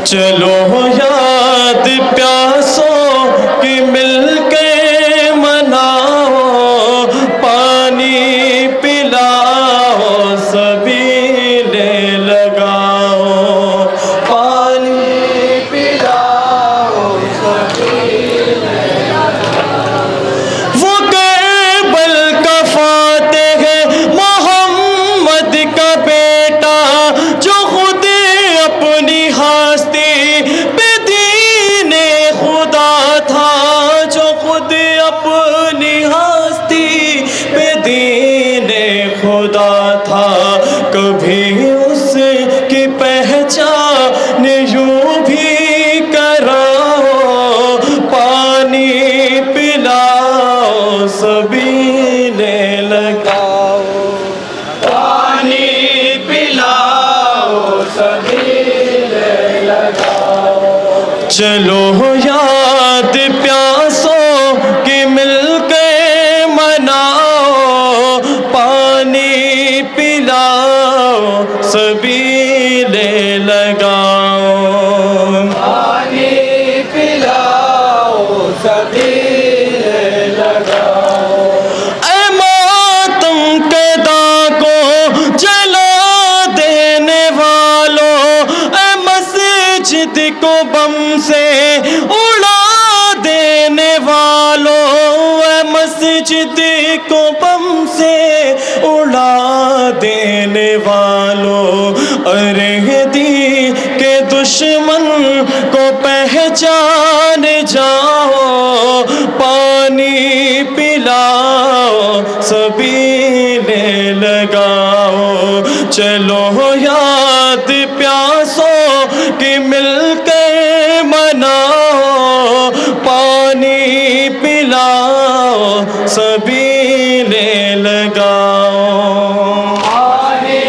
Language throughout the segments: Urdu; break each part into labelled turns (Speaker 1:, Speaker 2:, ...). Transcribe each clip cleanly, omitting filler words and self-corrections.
Speaker 1: چلو یاد پیاسوں کی مل کے مناؤ، پانی پلاؤ سبیلیں لگاؤ، پانی پلاؤ سبیلیں لگاؤ۔ وہ کربل کا فاتح ہے محمد کا بیٹا، جو خود اپنی ہستی پہ دین خدا تھا، جو خود اپنی ہستی پہ دین خدا تھا۔ کبھی اس کی پہچان یوں بھی کراؤ، پانی پلاؤ سبیلیں لگاؤ، پانی پلاؤ سبیلیں لگاؤ۔ چلو یاد پیاسوں کی مل کے مناؤ، پانی پلاؤ سبیلیں لگاؤ، پانی پلاؤ سبیلیں لگاؤ۔ اے ماتم کدا کو جلا دینے والوں، اے مسجد کو بم سے اڑا دینے والوں، اے مسجد کو بم سے اڑا دینے والوں، ارے دین کے دشمن کو پہچان جاؤ، پانی پلاؤ سبیلیں لگاؤ۔ چلو یاد پیاسوں کی مل کے مناؤ، پانی پلاؤ سبیلیں لگاؤ، پانی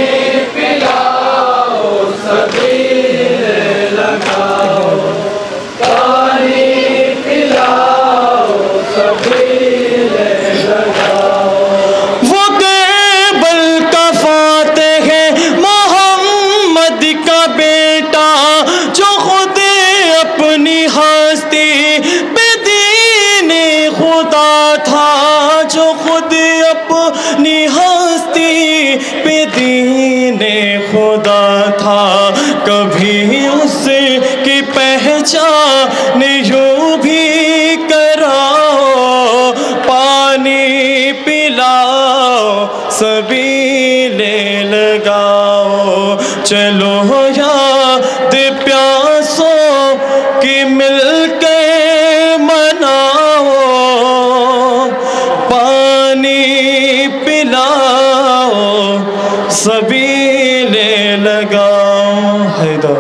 Speaker 1: پلاؤ سبیلیں لگاؤ، پانی پلاؤ سبیلیں لگاؤ۔ وہ کربل کا فاتح ہے محمد کا بیٹا، جو خود اپنی ہستی پہ دین خدا تھا، جو خود اپنی ہستی پہ دین خدا تھا۔ کبھی اس کی پہچان یوں بھی کراؤ، پانی پلاؤ سبیلیں لگاؤ۔ چلو یاد پیاسوں کی مل کے مناؤ، پانی پلاؤ سبیلیں لگاؤ۔ حیدر